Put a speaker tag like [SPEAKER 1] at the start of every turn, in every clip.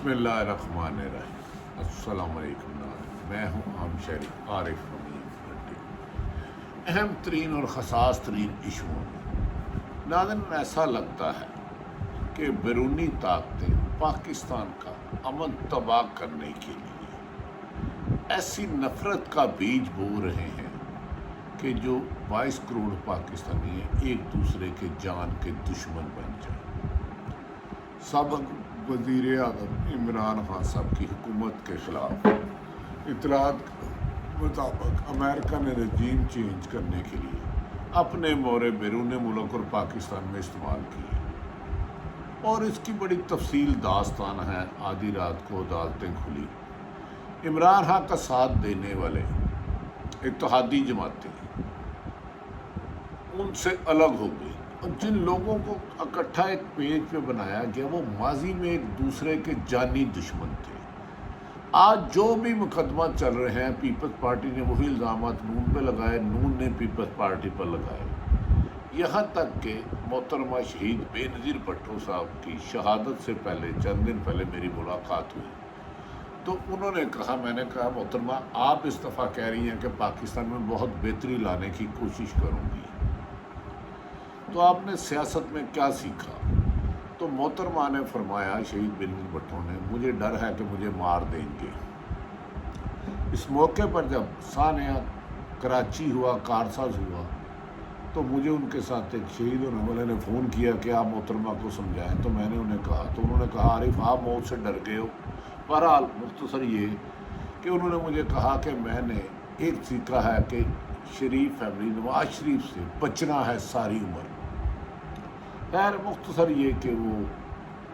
[SPEAKER 1] بسم اللہ الرحمن الرحیم۔ السلام علیکم ناظرین، میں ہوں عام شہری عارف حمید بھٹی۔ اہم ترین اور حساس ترین ایشوؤں میں ناظرین ایسا لگتا ہے کہ بیرونی طاقتیں پاکستان کا امن تباہ کرنے کے لیے ایسی نفرت کا بیج بو رہے ہیں کہ جو 22 کروڑ پاکستانی ہیں ایک دوسرے کے جان کے دشمن بن جائیں۔ سابق وزیر اعظم عمران خان صاحب کی حکومت کے خلاف اطلاعات کے مطابق امریکہ نے رجیم چینج کرنے کے لیے اپنے مورے بیرون ملک اور پاکستان میں استعمال کیے، اور اس کی بڑی تفصیل داستان ہے۔ آدھی رات کو عدالتیں کھلی، عمران خان کا ساتھ دینے والے اتحادی جماعتیں ان سے الگ ہو گئی، اور جن لوگوں کو اکٹھا ایک پیج پہ بنایا گیا وہ ماضی میں ایک دوسرے کے جانی دشمن تھے۔ آج جو بھی مقدمہ چل رہے ہیں، پیپلز پارٹی نے وہی الزامات نون پہ لگائے، نون نے پیپلز پارٹی پر لگائے، یہاں تک کہ محترمہ شہید بے نظیر بھٹو صاحب کی شہادت سے پہلے چند دن پہلے میری ملاقات ہوئی تو انہوں نے کہا، میں نے کہا محترمہ آپ اس دفعہ کہہ رہی ہیں کہ پاکستان میں بہت بہتری لانے کی کوشش کروں گی، تو آپ نے سیاست میں کیا سیکھا؟ تو محترمہ نے فرمایا، شہید بے نظیر بھٹو نے، مجھے ڈر ہے کہ مجھے مار دیں گے۔ اس موقع پر جب سانحہ کراچی ہوا، کارساز ہوا، تو مجھے ان کے ساتھ ایک شہید ہونے والے نے فون کیا کہ آپ محترمہ کو سمجھائیں، تو میں نے انہیں کہا، تو انہوں نے کہا عارف آپ موت سے ڈر گئے ہو۔ بہرحال مختصر یہ کہ انہوں نے مجھے کہا کہ میں نے ایک سیکھا ہے کہ شریف فیملی نواز شریف سے بچنا ہے ساری عمر۔ خیر مختصر یہ کہ وہ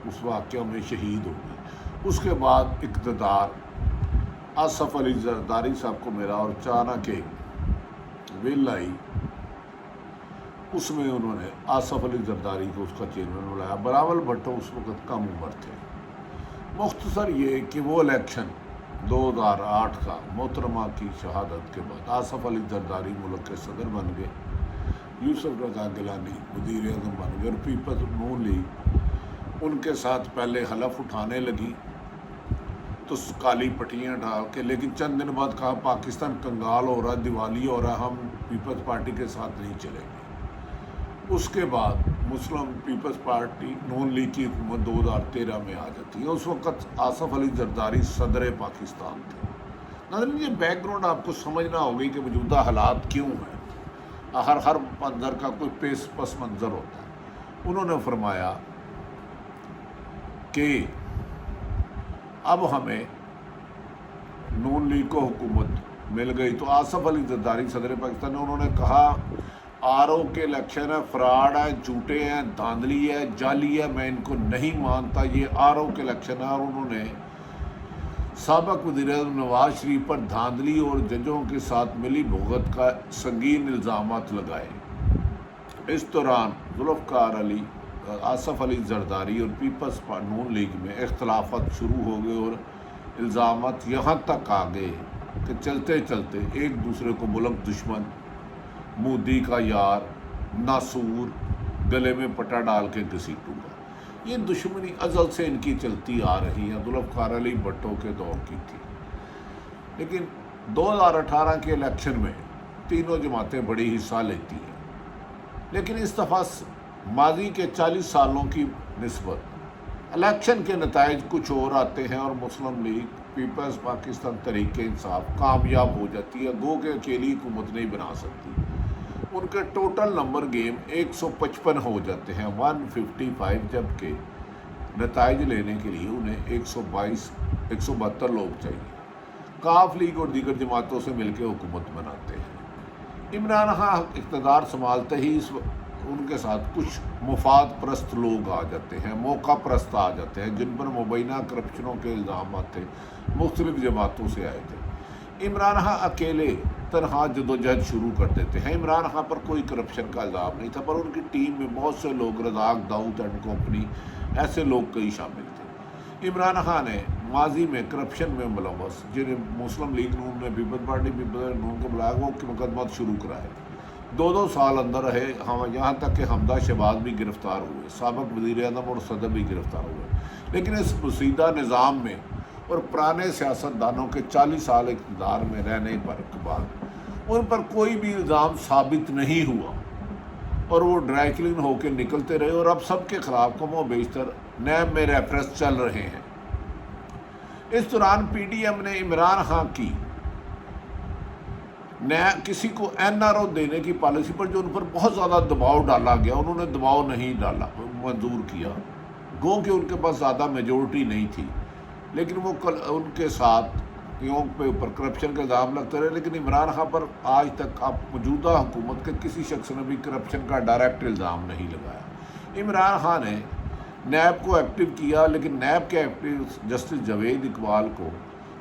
[SPEAKER 1] اس واقعہ میں شہید ہو گئی۔ اس کے بعد اقتدار آصف علی زرداری صاحب کو ملا، اور چانک ایک ول آئی، اس میں انہوں نے آصف علی زرداری کو اس کا چیئرمین بنایا۔ بلاول بھٹو اس وقت کم عمر تھے۔ مختصر یہ کہ وہ الیکشن 2008 کا محترمہ کی شہادت کے بعد آصف علی زرداری ملک کے صدر بن گئے، یوسف رضا گیلانی وزیر اعظم بن گئے، اور پیپلز نون لیگ ان کے ساتھ پہلے حلف اٹھانے لگی تو کالی پٹیاں ڈال کے، لیکن چند دن بعد کہا پاکستان کنگال ہو رہا، دیوالی ہو رہا، ہم پیپلز پارٹی کے ساتھ نہیں چلیں گے۔ اس کے بعد مسلم پیپلز پارٹی نون لیگ کی حکومت 2013 میں آ جاتی ہے۔ اس وقت آصف علی زرداری صدر پاکستان تھے۔ ناظرین یہ بیک گراؤنڈ آپ کو سمجھنا ہوگی کہ موجودہ حالات کیوں ہیں، ہر منظر کا کوئی پس منظر ہوتا ہے۔ انہوں نے فرمایا کہ اب ہمیں نون لیگ کو حکومت مل گئی، تو آصف علی زرداری صدر پاکستان نے انہوں نے کہا آر او کے الیکشن ہے، فراڈ ہے، جھوٹے ہیں، دھاندلی ہے، جعلی ہے، میں ان کو نہیں مانتا، یہ آر او کے الیکشن ہے۔ اور انہوں نے سابق وزیر اعظم نواز شریف پر دھاندلی اور ججوں کے ساتھ ملی بھگت کا سنگین الزامات لگائے۔ اس دوران ذوالفقار علی، آصف علی زرداری اور پیپلز نون لیگ میں اختلافات شروع ہو گئے، اور الزامات یہاں تک آ گئے کہ چلتے چلتے ایک دوسرے کو ملک دشمن، مودی کا یار، ناسور، گلے میں پٹا ڈال کے گھسیٹوں گا، یہ دشمنی ازل سے ان کی چلتی آ رہی ہے، ذوالفقار علی بھٹو کے دور کی تھی۔ لیکن 2018 کے الیکشن میں تینوں جماعتیں بڑی حصہ لیتی ہیں، لیکن اس دفعہ ماضی کے 40 سالوں کی نسبت الیکشن کے نتائج کچھ اور آتے ہیں، اور مسلم لیگ پیپلز پاکستان تحریک انصاف کامیاب ہو جاتی ہے، گو کہ اکیلی حکومت نہیں بنا سکتی۔ ان کے ٹوٹل نمبر گیم 155 ہو جاتے ہیں، 155، جبکہ نتائج لینے کے لیے انہیں 172 لوگ چاہیے۔ کاف لیگ اور دیگر جماعتوں سے مل کے حکومت بناتے ہیں۔ عمران خان اقتدار سنبھالتے ہی ان کے ساتھ کچھ مفاد پرست لوگ آ جاتے ہیں، موقع پرست آ جاتے ہیں، جن پر مبینہ کرپشنوں کے الزامات تھے، مختلف جماعتوں سے آئے تھے۔ عمران خان اکیلے تنہا جدوجہد شروع کر دیتے ہیں۔ عمران خان پر کوئی کرپشن کا الزام نہیں تھا، پر ان کی ٹیم میں بہت سے لوگ، رزاق داؤد اینڈ کمپنی، ایسے لوگ کئی شامل تھے۔ عمران خان نے ماضی میں کرپشن میں ملوث، جنہیں مسلم لیگ نون نے پیپلز پارٹی پیپلز نون کو بلایا، وہ مقدمات شروع کرائے۔ دو سال اندر رہے، ہم یہاں تک کہ حمدہ شہباز بھی گرفتار ہوئے، سابق وزیر اعظم اور صدر بھی گرفتار ہوئے، لیکن اس پوشیدہ نظام میں اور پرانے سیاستدانوں کے 40 سال اقتدار میں رہنے کے بعد ان پر کوئی بھی الزام ثابت نہیں ہوا اور وہ ڈرائی کلین ہو کے نکلتے رہے، اور اب سب کے خلاف کم و بیشتر نیب میں ریفرنس چل رہے ہیں۔ اس دوران پی ڈی ایم نے عمران خان کی کسی کو این آر او دینے کی پالیسی پر جو ان پر بہت زیادہ دباؤ ڈالا گیا، انہوں نے دباؤ نہیں ڈالا، منظور کیا، گو کہ ان کے پاس زیادہ میجورٹی نہیں تھی، لیکن وہ ان کے ساتھ پہ اوپر کرپشن کے الزام لگتے رہے، لیکن عمران خان پر آج تک اب موجودہ حکومت کے کسی شخص نے بھی کرپشن کا ڈائریکٹ الزام نہیں لگایا۔ عمران خان نے نیب کو ایکٹیو کیا، لیکن نیب کے ایکٹیو جسٹس جاوید اقبال کو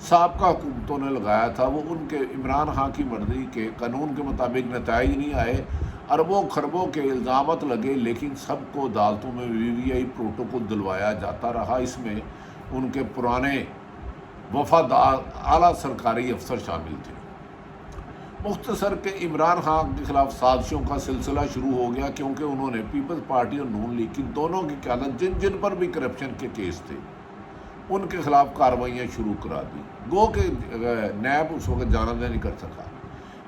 [SPEAKER 1] سابقہ حکومتوں نے لگایا تھا، وہ ان کے عمران خان کی مرضی کے قانون کے مطابق نتائج نہیں آئے، اربوں خربوں کے الزامات لگے، لیکن سب کو عدالتوں میں وی وی آئی پروٹوکول دلوایا جاتا رہا۔ اس میں ان کے پرانے وفادار اعلیٰ سرکاری افسر شامل تھے۔ مختصر کہ عمران خان کے خلاف سازشوں کا سلسلہ شروع ہو گیا، کیونکہ انہوں نے پیپلز پارٹی اور نون لیگ کی دونوں کی قیادت جن پر بھی کرپشن کے کیس تھے ان کے خلاف کارروائیاں شروع کرا دی، گو کہ نیب اس وقت جانبدہ نہیں کر سکا۔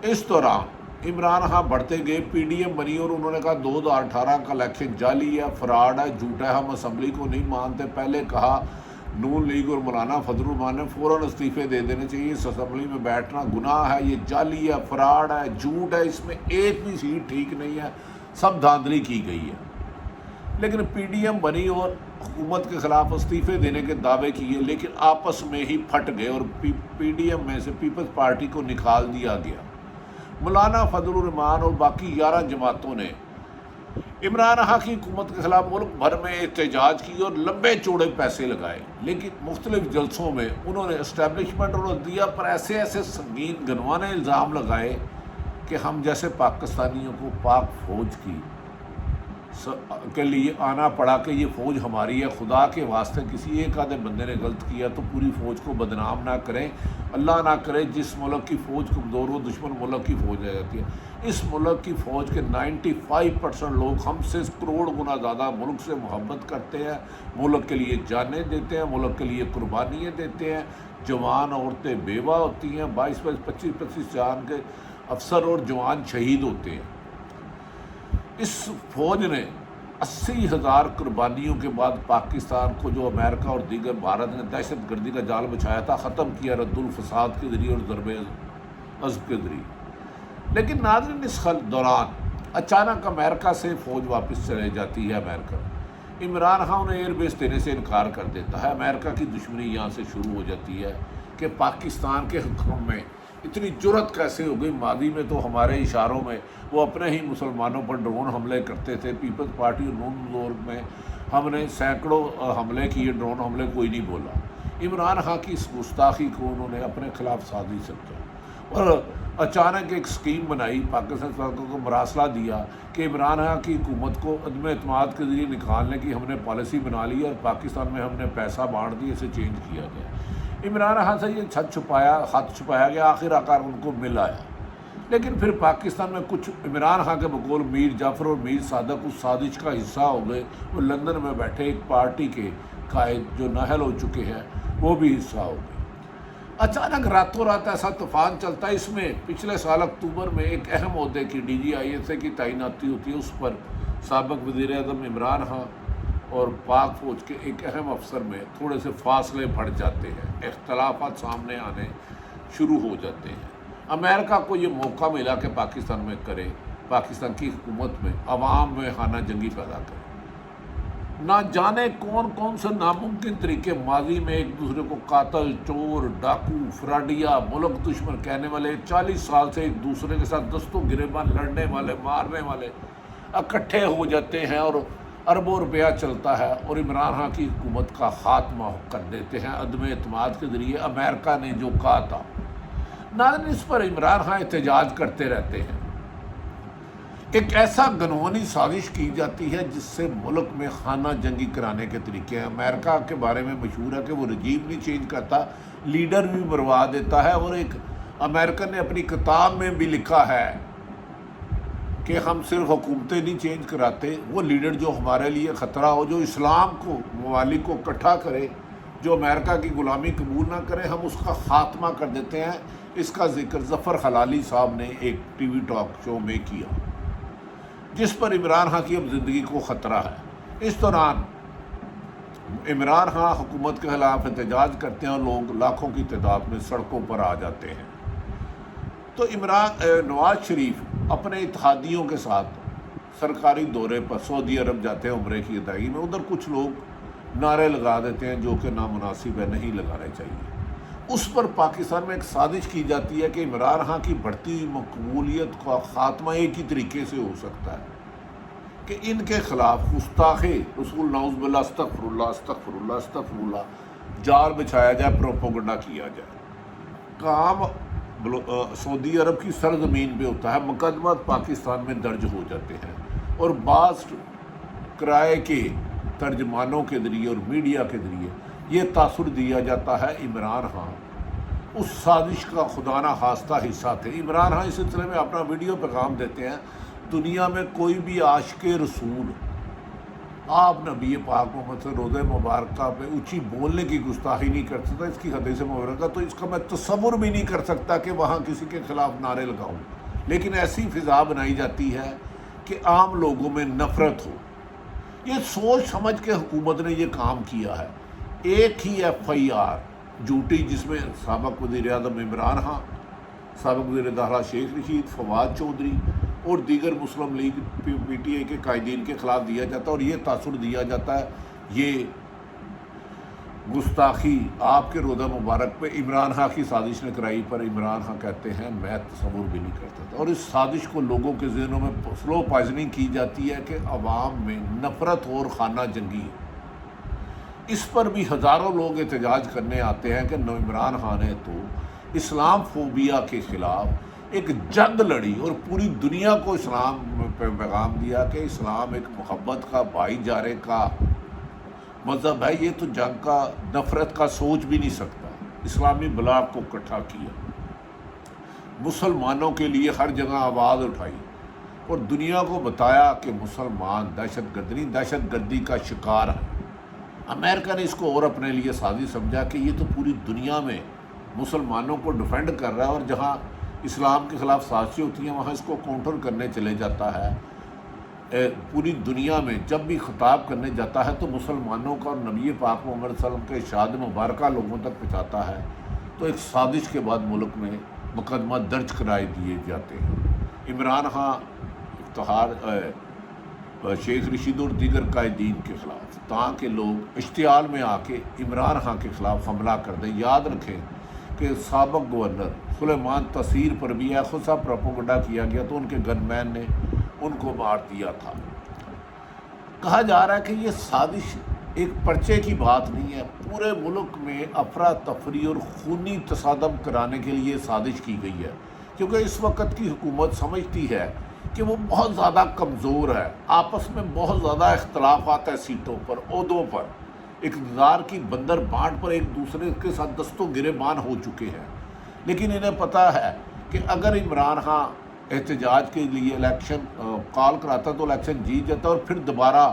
[SPEAKER 1] اس دوران عمران خان بڑھتے گئے، پی ڈی ایم بنی اور انہوں نے کہا 2018 کا الیکشن جعلی ہے، فراڈ ہے، جھوٹا ہے، ہم اسمبلی کو نہیں مانتے۔ پہلے کہا نون لیگ اور مولانا فضل الرحمان نے فوراً استعفے دے دینے چاہیے، اس اسمبلی میں بیٹھنا گناہ ہے، یہ جعلی ہے، فراڈ ہے، جھوٹ ہے، اس میں ایک بھی سیٹ ٹھیک نہیں ہے، سب دھاندلی کی گئی ہے۔ لیکن پی ڈی ایم بنی اور حکومت کے خلاف استعفے دینے کے دعوے کیے، لیکن آپس میں ہی پھٹ گئے اور پی ڈی ایم میں سے پیپلز پارٹی کو نکال دیا گیا۔ مولانا فضل الرحمان اور باقی 11 جماعتوں نے عمران خان کی حکومت کے خلاف ملک بھر میں احتجاج کی اور لمبے چوڑے پیسے لگائے، لیکن مختلف جلسوں میں انہوں نے اسٹیبلشمنٹ اور عدلیہ پر ایسے سنگین گنوانے الزام لگائے کہ ہم جیسے پاکستانیوں کو پاک فوج کے لیے آنا پڑا کہ یہ فوج ہماری ہے، خدا کے واسطے کسی ایک آدھے بندے نے غلط کیا تو پوری فوج کو بدنام نہ کریں، اللہ نہ کرے جس ملک کی فوج کمزور ہو دشمن ملک کی فوج رہ جاتی ہے۔ اس ملک کی فوج کے 95% لوگ ہم سے کروڑ گنا زیادہ ملک سے محبت کرتے ہیں، ملک کے لیے جانیں دیتے ہیں، ملک کے لیے قربانیاں دیتے ہیں، جوان عورتیں بیوہ ہوتی ہیں، 22-22 25 جان کے افسر اور جوان شہید ہوتے ہیں۔ اس فوج نے 80,000 قربانیوں کے بعد پاکستان کو جو امریکہ اور دیگر بھارت نے دہشت گردی کا جال بچھایا تھا ختم کیا، رد الفساد کے ذریعے اور ضرب عضب کے ذریعے۔ لیکن ناظرین اس دوران اچانک امریکہ سے فوج واپس چلے جاتی ہے امریکہ، عمران خان انہیں ایئر بیس دینے سے انکار کر دیتا ہے، امریکہ کی دشمنی یہاں سے شروع ہو جاتی ہے کہ پاکستان کے حکم میں اتنی جرت کیسے ہو گئی۔ ماضی میں تو ہمارے اشاروں میں وہ اپنے ہی مسلمانوں پر ڈرون حملے کرتے تھے، پیپلز پارٹی اور نون دور میں ہم نے سینکڑوں حملے کیے، ڈرون حملے کوئی نہیں بولا۔ عمران خان کی اس گستاخی کو انہوں نے اپنے خلاف سازش سمجھا اور اچانک ایک اسکیم بنائی، پاکستان سرکار کو مراسلہ دیا کہ عمران خان کی حکومت کو عدم اعتماد کے ذریعے نکالنے کی ہم نے پالیسی بنا لی ہے اور پاکستان میں ہم نے پیسہ بانٹ دیا، اسے چینج کیا گیا۔ عمران خان سے یہ خط چھپایا گیا، آخر کار ان کو مل آیا، لیکن پھر پاکستان میں کچھ عمران خان کے بقول میر جعفر اور میر صادق اس سازش کا حصہ ہو گئے، وہ لندن میں بیٹھے ایک پارٹی کے قائد جو نااہل ہو چکے ہیں وہ بھی حصہ ہو گئے۔ اچانک راتوں رات ایسا طوفان چلتا ہے، اس میں پچھلے سال اکتوبر میں ایک اہم عہدے کی DGISA کی تعیناتی ہوتی ہے، اس پر سابق وزیر اعظم عمران خان اور پاک فوج کے ایک اہم افسر میں تھوڑے سے فاصلے بڑھ جاتے ہیں، اختلافات سامنے آنے شروع ہو جاتے ہیں۔ امریکہ کو یہ موقع ملا کہ پاکستان میں کرے، پاکستان کی حکومت میں عوام میں خانہ جنگی پیدا کرے۔ نہ جانے کون کون سے ناممکن طریقے ماضی میں ایک دوسرے کو قاتل، چور، ڈاکو، فراڈیا، ملک دشمن کہنے والے 40 سال سے ایک دوسرے کے ساتھ دستوں گریباں لڑنے والے، مارنے والے اکٹھے ہو جاتے ہیں اور اربوں روپیہ چلتا ہے اور عمران خان کی حکومت کا خاتمہ کر دیتے ہیں عدم اعتماد کے ذریعے، امریکہ نے جو کہا تھا۔ ناظرین اس پر عمران خان احتجاج کرتے رہتے ہیں، ایک ایسا گنوانی سازش کی جاتی ہے جس سے ملک میں خانہ جنگی کرانے کے طریقے ہیں۔ امریکہ کے بارے میں مشہور ہے کہ وہ رجیم نہیں چینج کرتا، لیڈر بھی مروا دیتا ہے، اور ایک امریکہ نے اپنی کتاب میں بھی لکھا ہے کہ ہم صرف حکومتیں نہیں چینج کراتے، وہ لیڈر جو ہمارے لیے خطرہ ہو، جو اسلام کو ممالک کو اکٹھا کرے، جو امریکہ کی غلامی قبول نہ کرے، ہم اس کا خاتمہ کر دیتے ہیں۔ اس کا ذکر ظفر خلالی صاحب نے ایک ٹی وی ٹاک شو میں کیا، جس پر عمران خان کی اب زندگی کو خطرہ ہے۔ اس دوران عمران خان حکومت کے خلاف احتجاج کرتے ہیں اور لوگ لاکھوں کی تعداد میں سڑکوں پر آ جاتے ہیں۔ تو نواز شریف اپنے اتحادیوں کے ساتھ سرکاری دورے پر سعودی عرب جاتے ہیں عمرے کی ادائیگی میں۔ ادھر کچھ لوگ نعرے لگا دیتے ہیں جو کہ نامناسب ہے، نہیں لگانے چاہیے۔ اس پر پاکستان میں ایک سازش کی جاتی ہے کہ عمران خان کی بڑھتی ہوئی مقبولیت کا خاتمہ ایک ہی طریقے سے ہو سکتا ہے کہ ان کے خلاف گستاخ رسول نعوذ باللہ استغفر اللہ استغفر اللہ استغفر اللہ جال بچھایا جائے، پروپیگنڈا کیا جائے۔ کام سعودی عرب کی سرزمین پہ ہوتا ہے، مقدمات پاکستان میں درج ہو جاتے ہیں، اور بعض کرائے کے ترجمانوں کے ذریعے اور میڈیا کے ذریعے یہ تاثر دیا جاتا ہے عمران خان اس سازش کا خدا نہ خواستہ حصہ تھے۔ عمران خان اس سلسلے میں اپنا ویڈیو پیغام دیتے ہیں، دنیا میں کوئی بھی عاشق رسول آپ نبی پاک محمد سے روضہ مبارکہ پہ اونچی بولنے کی گستاخی نہیں کر سکتا، اس کی حدیث مبارکہ تو اس کا میں تصور بھی نہیں کر سکتا کہ وہاں کسی کے خلاف نعرے لگاؤں، لیکن ایسی فضا بنائی جاتی ہے کہ عام لوگوں میں نفرت ہو۔ یہ سوچ سمجھ کے حکومت نے یہ کام کیا ہے۔ ایک ہی ایف آئی آر جھوٹی جس میں سابق وزیر اعظم عمران خان، سابق وزیر داخلہ شیخ رشید، فواد چودھری اور دیگر مسلم لیگ پی ٹی آئی کے قائدین کے خلاف دیا جاتا ہے، اور یہ تاثر دیا جاتا ہے یہ گستاخی آپ کے روضہ مبارک پہ عمران خان کی سازش نے کرائی، پر عمران خان کہتے ہیں میں تصور بھی نہیں کرتا تھا، اور اس سازش کو لوگوں کے ذہنوں میں سلو پوائزننگ کی جاتی ہے کہ عوام میں نفرت اور خانہ جنگی ہے۔ اس پر بھی ہزاروں لوگ احتجاج کرنے آتے ہیں کہ عمران خان نے تو اسلام فوبیا کے خلاف ایک جنگ لڑی اور پوری دنیا کو اسلام پہ پیغام دیا کہ اسلام ایک محبت کا، بھائی چارے کا مذہب ہے، یہ تو جنگ کا، نفرت کا سوچ بھی نہیں سکتا۔ اسلامی بلاک کو اکٹھا کیا، مسلمانوں کے لیے ہر جگہ آواز اٹھائی اور دنیا کو بتایا کہ مسلمان دہشت گردی کا شکار ہے۔ امریکہ نے اس کو اور اپنے لیے سازش سمجھا کہ یہ تو پوری دنیا میں مسلمانوں کو ڈیفینڈ کر رہا ہے، اور جہاں اسلام کے خلاف سازشیں ہوتی ہیں وہاں اس کو کاؤنٹر کرنے چلے جاتا ہے۔ پوری دنیا میں جب بھی خطاب کرنے جاتا ہے تو مسلمانوں کا اور نبی پاک محمد صلی اللہ علیہ وسلم کے ارشاد مبارکہ لوگوں تک پہنچاتا ہے، تو ایک سازش کے بعد ملک میں مقدمہ درج کرائے دیے جاتے ہیں عمران خان، شیخ رشید اور دیگر قائدین کے خلاف، تاکہ لوگ اشتعال میں آ کے عمران خان کے خلاف حملہ کر دیں۔ یاد رکھیں کہ سابق گورنر سلیمان تصیر پر بھی خود سا پروپیگنڈا کیا گیا تو ان کے گن مین نے ان کو مار دیا تھا۔ کہا جا رہا ہے کہ یہ سازش ایک پرچے کی بات نہیں ہے، پورے ملک میں افراتفری اور خونی تصادم کرانے کے لیے سازش کی گئی ہے، کیونکہ اس وقت کی حکومت سمجھتی ہے کہ وہ بہت زیادہ کمزور ہے، آپس میں بہت زیادہ اختلافات ہیں سیٹوں پر، عہدوں پر، اقتدار کی بندر بانٹ پر ایک دوسرے کے ساتھ دست و گریبان ہو چکے ہیں۔ لیکن انہیں پتہ ہے کہ اگر عمران خان احتجاج کے لیے الیکشن کال کراتا تو الیکشن جیت جاتا، اور پھر دوبارہ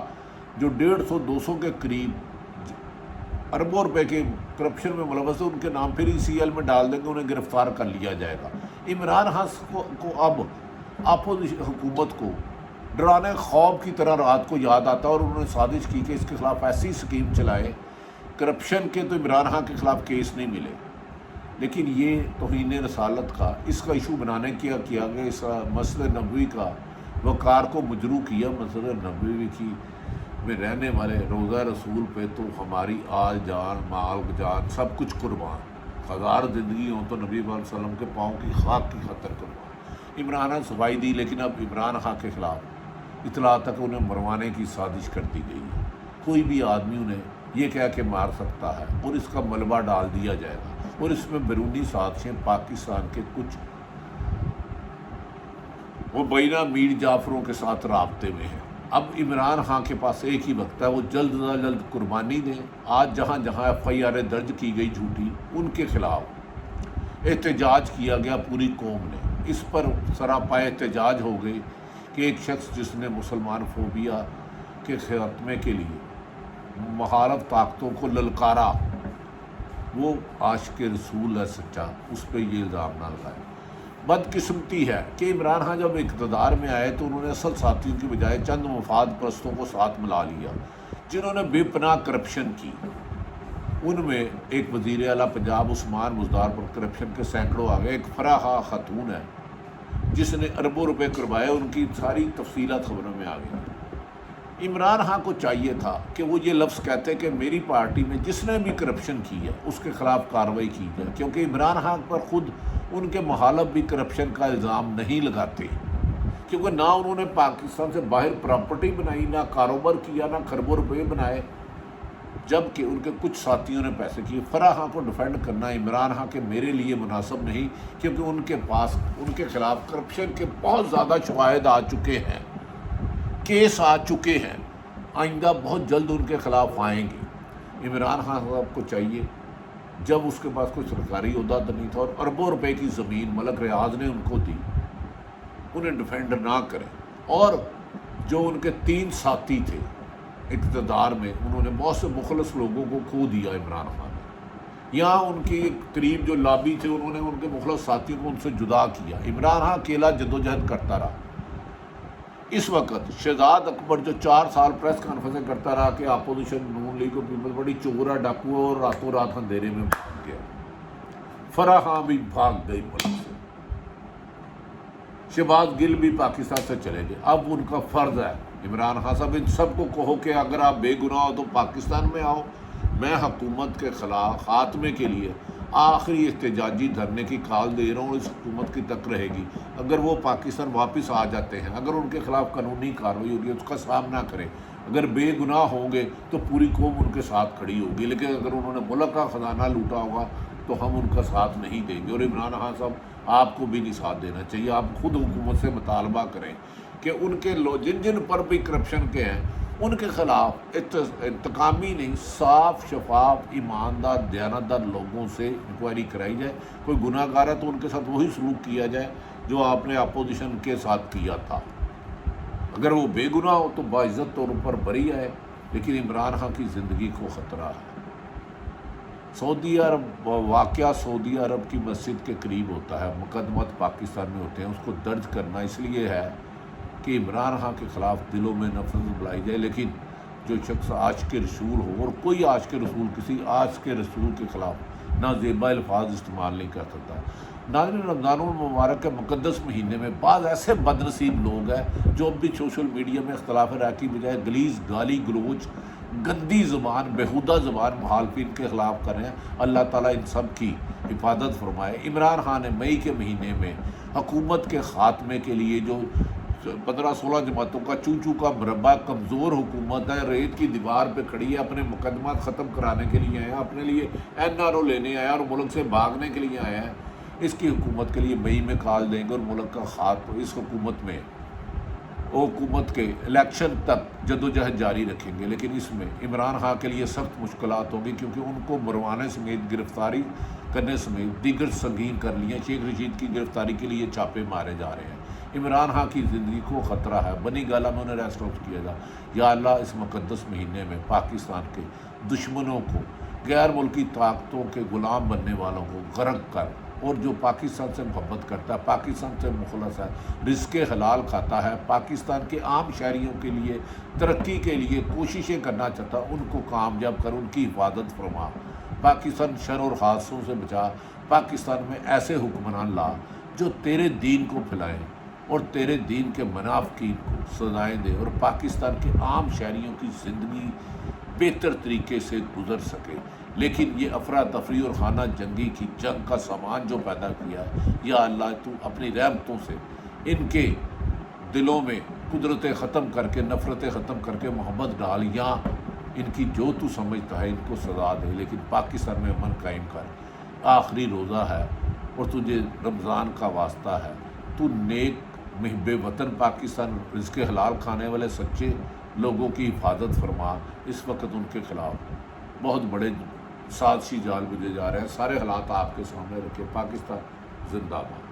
[SPEAKER 1] جو 150-200 کے قریب اربوں روپے کے کرپشن میں ملوث ہے ان کے نام پھر ای سی ایل میں ڈال دیں گے، انہیں گرفتار کر لیا جائے گا۔ عمران خان کو اب اپوزیشن حکومت کو ڈرانے خواب کی طرح رات کو یاد آتا ہے، اور انہوں نے سازش کی کہ اس کے خلاف ایسی سکیم چلائے، کرپشن کے تو عمران خان کے خلاف کیس نہیں ملے، لیکن یہ توہین رسالت کا اس کا ایشو بنانے کیا گیا، اس مسجد نبوی کا وقار کو مجروح کیا۔ مسجد نبوی کی میں رہنے والے روضہ رسول پہ تو ہماری آل جان مال جان سب کچھ قربان، ہزار زندگی ہوں تو نبی صلی اللہ علیہ وسلم کے پاؤں کی خاک کی خاطر قربان۔ عمران خان صفائی دی، لیکن اب عمران خان کے خلاف اطلاع تک انہیں مروانے کی سازش کر دی گئی ہے۔ کوئی بھی آدمی انہیں یہ کہہ کے مار سکتا ہے اور اس کا ملبہ ڈال دیا جائے گا، اور اس میں بیرونی سازشیں پاکستان کے کچھ مبینہ میر جعفروں کے ساتھ رابطے میں ہیں۔ اب عمران خان کے پاس ایک ہی وقت ہے، وہ جلد از جلد قربانی دیں۔ آج جہاں جہاں ایف آئی آر درج کی گئی جھوٹی، ان کے خلاف احتجاج کیا گیا پوری قوم نے، اس پر سراپا احتجاج ہو گئی کہ ایک شخص جس نے مسلمان فوبیا کے خاتمے کے لیے مخالف طاقتوں کو للکارا، وہ عاشق رسول ہے سچا، اس پہ یہ الزام نہ لگائے۔ بدقسمتی ہے کہ عمران خان جب اقتدار میں آئے تو انہوں نے اصل ساتھیوں کی بجائے چند مفاد پرستوں کو ساتھ ملا لیا جنہوں نے بے پناہ کرپشن کی۔ ان میں ایک وزیر اعلیٰ پنجاب عثمان بزدار پر کرپشن کے سینکڑوں آ گئے۔ ایک فراح خاتون ہے جس نے اربوں روپے کروائے، ان کی ساری تفصیلات خبروں میں آ گئی۔ عمران خان کو چاہیے تھا کہ وہ یہ لفظ کہتے کہ میری پارٹی میں جس نے بھی کرپشن کی ہے اس کے خلاف کارروائی کی جائے، کیونکہ عمران خان پر خود ان کے مخالف بھی کرپشن کا الزام نہیں لگاتے، کیونکہ نہ انہوں نے پاکستان سے باہر پراپرٹی بنائی، نہ کاروبار کیا، نہ خربوں روپے بنائے، جبکہ ان کے کچھ ساتھیوں نے پیسے کیے۔ فرح خان کو ڈیفینڈ کرنا عمران خان کے میرے لیے مناسب نہیں، کیونکہ ان کے پاس ان کے خلاف کرپشن کے بہت زیادہ شواہد آ چکے ہیں، کیس آ چکے ہیں، آئندہ بہت جلد ان کے خلاف آئیں گے۔ عمران خان صاحب کو چاہیے، جب اس کے پاس کوئی سرکاری عہدہ تو نہیں تھا اور اربوں روپے کی زمین ملک ریاض نے ان کو دی، انہیں ڈیفینڈ نہ کریں۔ اور جو ان کے 3 ساتھی تھے اقتدار میں، انہوں نے بہت سے مخلص لوگوں کو کھو دیا عمران خان نے۔ یہاں ان کی قریب جو لابی تھے، انہوں نے ان کے مخلص ساتھیوں کو ان سے جدا کیا۔ عمران خان اکیلا جدوجہد کرتا رہا۔ اس وقت شہزاد اکبر جو 4 سال پریس کانفرنسیں کرتا رہا کہ اپوزیشن نون لیگ اور پیپلز بڑی چورا ڈاکو اور راتوں رات اندھیرے میں بھاگ گیا۔ فرح خان بھی بھاگ گئی ملک سے، شہباز گل بھی پاکستان سے چلے گئے۔ اب ان کا فرض ہے، عمران خان صاحب ان سب کو کہو کہ اگر آپ بے گناہ ہو تو پاکستان میں آؤ، میں حکومت کے خلاف خاتمے کے لیے آخری احتجاجی دھرنے کی کال دے رہا ہوں، اس حکومت کی تک رہے گی۔ اگر وہ پاکستان واپس آ جاتے ہیں، اگر ان کے خلاف قانونی کارروائی ہوگی، اس کا سامنا کریں۔ اگر بے گناہ ہوں گے تو پوری قوم ان کے ساتھ کھڑی ہوگی، لیکن اگر انہوں نے ملک کا خزانہ لوٹا ہوگا تو ہم ان کا ساتھ نہیں دیں گے۔ اور عمران خان صاحب آپ کو بھی نہیں ساتھ دینا چاہیے۔ آپ خود حکومت سے مطالبہ کریں کہ ان کے جن جن پر بھی کرپشن کے ہیں ان کے خلاف انتقامی نہیں، صاف شفاف ایماندار دیانتدار لوگوں سے انکوائری کرائی جائے۔ کوئی گناہ گار ہے تو ان کے ساتھ وہی سلوک کیا جائے جو آپ نے اپوزیشن کے ساتھ کیا تھا۔ اگر وہ بے گناہ ہو تو باعزت طور پر بری آئے، لیکن عمران خان کی زندگی کو خطرہ ہے۔ سعودی عرب واقعہ سعودی عرب کی مسجد کے قریب ہوتا ہے، مقدمات پاکستان میں ہوتے ہیں، اس کو درج کرنا اس لیے ہے کہ عمران خان کے خلاف دلوں میں نفرت بلائی جائے، لیکن جو شخص عاشق رسول ہو، اور کوئی عاشق رسول کسی عاشق رسول کے خلاف نازیبا الفاظ استعمال نہیں کر سکتا۔ ناظرین، رمضان المبارک کے مقدس مہینے میں بعض ایسے بد نصیب لوگ ہیں جو اب بھی سوشل میڈیا میں اختلاف رائے کی بجائے غلیظ گالی گلوچ، گندی زبان، بیہودہ زبان مخالفین کے خلاف کر رہے ہیں۔ اللہ تعالیٰ ان سب کی حفاظت فرمائے۔ عمران خان نے مئی کے مہینے میں حکومت کے خاتمے کے لیے جو 15-16 جماعتوں کا چوچو کا مربع، کمزور حکومت ہے، ریت کی دیوار پہ کھڑی ہے، اپنے مقدمات ختم کرانے کے لیے آیا، اپنے لیے NRO لینے آیا اور ملک سے بھاگنے کے لیے آیا ہے، اس کی حکومت کے لیے مئی میں کال دیں گے اور ملک کا خاتمہ اس حکومت میں حکومت کے الیکشن تک جدوجہد جاری رکھیں گے۔ لیکن اس میں عمران خان کے لیے سخت مشکلات ہوں گی، کیونکہ ان کو مروانے سمیت گرفتاری کرنے سمیت دیگر سنگین کر لیے۔ شیخ رشید کی گرفتاری کے لیے چھاپے مارے جا رہے ہیں۔ عمران خان کی زندگی کو خطرہ ہے۔ بنی گالہ میں انہیں ریسٹ آؤٹ کیا جا۔ یا اللہ، اس مقدس مہینے میں پاکستان کے دشمنوں کو، غیر ملکی طاقتوں کے غلام بننے والوں کو غرق کر، اور جو پاکستان سے محبت کرتا ہے، پاکستان سے مخلص ہے، رزق حلال کھاتا ہے، پاکستان کے عام شہریوں کے لیے ترقی کے لیے کوششیں کرنا چاہتا ہے، ان کو کامیاب کر، ان کی حفاظت فرما، پاکستان شر اور حادثوں سے بچا۔ پاکستان میں ایسے حکمران لا جو تیرے دین کو پھیلائیں اور تیرے دین کے منافقین کو سزائیں دے، اور پاکستان کے عام شہریوں کی زندگی بہتر طریقے سے گزر سکے۔ لیکن یہ افراتفری اور خانہ جنگی کی جنگ کا سامان جو پیدا کیا ہے، یا اللہ تو اپنی رحمتوں سے ان کے دلوں میں قدرتیں ختم کر کے، نفرتیں ختم کر کے محبت ڈال، یا ان کی جو تو سمجھتا ہے ان کو سزا دے، لیکن پاکستان میں امن قائم کر۔ آخری روزہ ہے اور تجھے رمضان کا واسطہ ہے، تو نیک محب وطن پاکستان، رزق حلال کھانے والے سچے لوگوں کی حفاظت فرما۔ اس وقت ان کے خلاف بہت بڑے سازشی جال بجے جا رہے ہیں۔ سارے حالات آپ کے سامنے رکھے۔ پاکستان زندہ باد۔